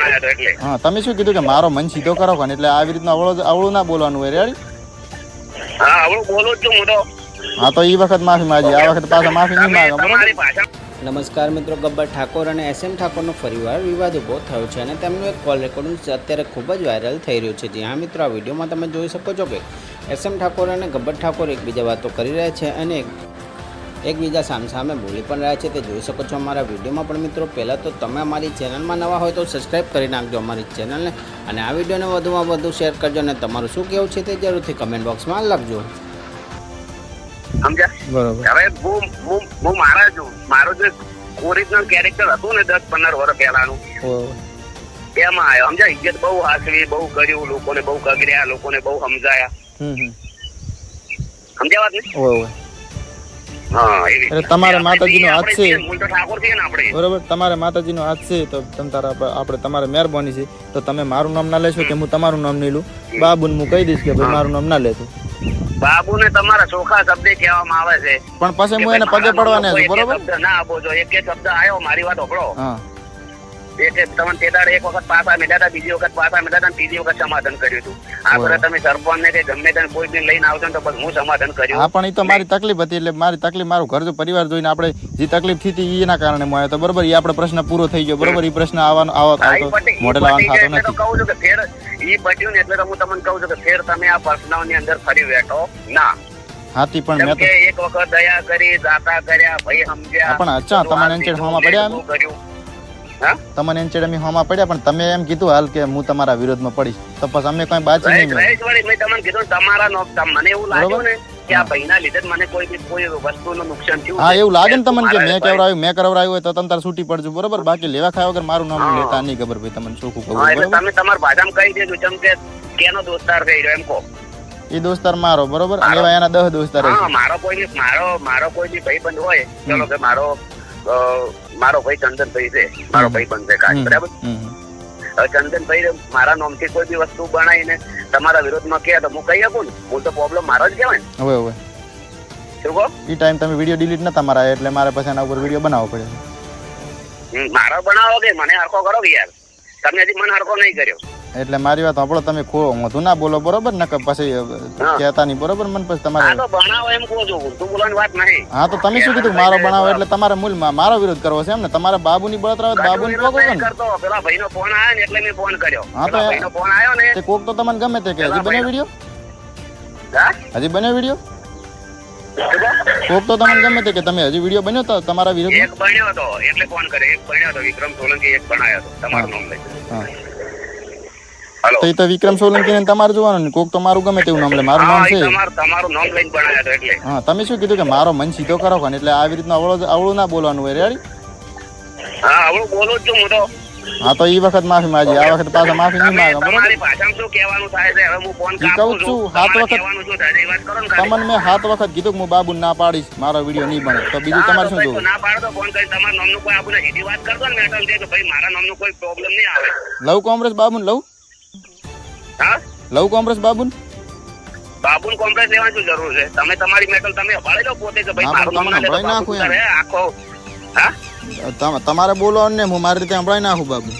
બનાવ્યો હતો એટલે. હા તમે શું કીધું કે મારો મન સીધો કરો ને એટલે આવી રીતના અવળું ના બોલવાનું હોય રેડી. હા આવડું બોલું જ છું હું તો. હા તો એ વખત માફી માંગી, આ વખત પાછા માફી નહીં માંગે બરોબર. તમારી ભાષા નમસ્કાર મિત્રો, ગબ્બર ઠાકોર અને SM ઠાકોરનો ફરીવાર વિવાદ ઊભો થયો છે અને તેમનું એક કોલ રેકોર્ડિંગ અત્યારે ખૂબ જ વાયરલ થઈ રહ્યું છે. જી હા મિત્રો, આ વિડીયોમાં તમે જોઈ શકો છો કે SM ઠાકોર અને ગબ્બર ઠાકોર એકબીજા વાતો કરી રહ્યા છે અને એકબીજા સામે બોલી પણ રહ્યા છે, તે જોઈ શકો છો અમારા વિડીયોમાં. પણ મિત્રો પહેલાં તો તમે અમારી ચેનલમાં નવા હોય તો સબસ્ક્રાઈબ કરી નાખજો અમારી ચેનલને અને આ વિડીયોને વધુમાં વધુ શેર કરજો અને તમારું શું કહેવું છે તે જરૂરથી કમેન્ટ બોક્સમાં લખજો. સમજ્યા? બરોબર. હવે હું મારા છું, મારું જે ઓરિજિનલ કેરેક્ટર હતું ને 10-15 વર્ષ પહેલાનું એમાં આવ્યો. સમજ્યા? ઇજ્જત બહુ હાસવી, બહુ કર્યું, લોકોને બહુ કગર્યા, લોકોને બહુ સમજાયા. સમજ્યા વાત ને? હા એવી. એટલે તમારે માતાજીનો હાથ છે મૂળ તો ઠાકોર છે ને આપણે. બરોબર, તમારે માતાજીનો હાથ છે તો આપણે તમારે મહેરબાની છે તો તમે મારું નામ ના લેશો કે હું તમારું નામ નહીં લઉં. બાબુને હું કહી દઈશ કે ભાઈ મારું નામ ના લેતો. બાબુ ને તમારા ચોખા શબ્દે કહેવામાં આવે છે, પણ પછી હું એને પગે પડવાને છું બરોબર. શબ્દ ના આપો છો. એક શબ્દ આવ્યો, મારી વાત સાંભળો. હા તમને તેદાડે એક વખત પાછા મેળ્યા, બીજી વખત પાછા મેળ્યા, ત્રીજી વખત સમાધાન કર્યું હતું. આપણે તમે સરપંચ ને કે ગમે તેને કોઈ દિન લઈને આવતો તો હું સમાધાન કર્યું. હા પણ એ તો મારી તકલીફ હતી, એટલે મારી તકલીફ મારું ઘર જો પરિવાર જોઈને આપણે જે તકલીફ થઈ હતી એના કારણે હું આવ્યો તો બરોબર. એ આપણે પ્રશ્ન પૂરો થઈ ગયો બરોબર. એ પ્રશ્ન આવતો મોઢે લાવવાનો થતો નથી. કહું છું કે ફેર ઈ પટ્યું ને એટલે હું તમને કહું છું કે ફેર તમે આ પ્રશ્નોની અંદર ફરી બેઠો ના. હાથી પણ મેં તો એક વખત દયા કરી, દાતા કર્યા, ભાઈ સમજ્યા. પણ અચ્છા તમને એન્ચેડ હોમાં પડ્યા તમને એન્ચેડ અમે હોમાં પડ્યા પણ તમે એમ કીધું હાલ કે હું તમારા વિરોધમાં પડીશ તો પછી અમે કઈ બાજી નહીં. મેં તમને કીધું તમારા મને એવું લાગ્યું ને કે આ ભાઈના લીધે મને કોઈ વસ્તુનું નુકસાન થયું. હા એવું લાગે ને તમને કે મેં કરાવ્યું હોય તો તમે તાર છૂટી પડજો બરોબર. બાકી લેવા ખાવા વગર મારું નામ લેતા નહીં ખબર ભાઈ તમને શું કહું. એટલે તમે તમારા ભાષામાં કહી દેજો જેમ કે કેનો દોસ્તાર થઈ રહ્યો એમ કહો. એ દોસ્તાર મારો બરોબર, એવા એના 10 દોસ્તાર. મારો કોઈ ભાઈબંધ હોય, ચલો કે મારો ભાઈ ચંદનભાઈ છે, મારો ભાઈબંધ છે કાજ બરાબર. હવે ચંદનભાઈ મારા નામથી કોઈ બી વસ્તુ બનાવીને તમારા વિરોધમાં કહે તો હું કહી શકું ને, હું તો પ્રોબ્લેમ મારો જ કહેવાય ને. હવે શું કહો? એ ટાઈમ તમે વિડીયો ડિલીટ નતા મારા એટલે મારે પછી એના ઉપર વિડીયો બનાવવો પડે. મારો બનાવો કે મને હરખો કરો કે યાર, તમે હજી મને હરખો નહીં કર્યો. એટલે મારી વાત સાંભળો, તમે વધુ ના બોલો બરોબર ને પછી કહેતા નહીં બરોબર. મને પછી તમારે બનાવો એમ કહો છો, તું બોલવાની વાત નહીં. હા તો તમે શું કીધું મારો બનાવો એટલે તમારે મૂળમાં મારો વિરોધ કરવો છે એમ ને. તમારે બાબુની બળતરા આવે બાબુની પોકો ને. પેલા ભાઈનો ફોન આવ્યો ને એટલે મેં ફોન કર્યો. હા તો ભાઈનો ફોન આવ્યો ને તે કોક તો તમને ગમે તે કે હજી બને વિડીયો, હજી બને વિડીયો કોક તો તમને ગમે તે કે તમે હજી વિડીયો બન્યો તો તમારા વિરોધ. એક બન્યો હતો એટલે ફોન કર્યો, એક બન્યો હતો વિક્રમ સોલંકી, એક બનાવ્યો હતો તમારું નામ લઈ. હા તો એ તો વિક્રમ સોલંકી ને તમારે જોવાનું ને કોક તો મારું ગમે તેવું નામ લે, મારું નામ છે. તમારું નામ લઈને બનાવ્યો હતો એટલે. હા તમે શું કીધું કે મારો મન સીધો કરો ને એટલે આવી રીતના અવળું ના બોલવાનું હોય રેડી. હા આવડું બોલું જ છું હું તો. હા તો એ વખત માફી માંગી, આ વખત પાછા માફી નહીં માંગે બરોબર. તમારી ભાષામાં શું કહેવાનું થાય છે હવે હું ફોન કહું છું 7 વખત તમને મેં 7 વખત કીધું કે હું બાબુ ના પાડીશ, મારો વિડીયો નહીં બને તો બીજું તમારે શું જોવું. ના પાડો તો ફોન કરી તમારા નામનું કોઈ આપણે સીધી વાત કરતો ને મેટલ દે કે ભાઈ મારા નામનું કોઈ પ્રોબ્લેમ નહીં આવે. લવ કોંગ્રેસ બાબુન લવ કોંગ્રેસ બાબુન કોમ્પ્લેક્સ લેવાની શું જરૂર છે? તમે તમારી મેટલ તમે હવાળે લો પોતે કે ભાઈ મારું નામ ના લે આખો. હા તમારે બોલો ને હું મારી રીતે સંભળાઈ નાખું બાબુ.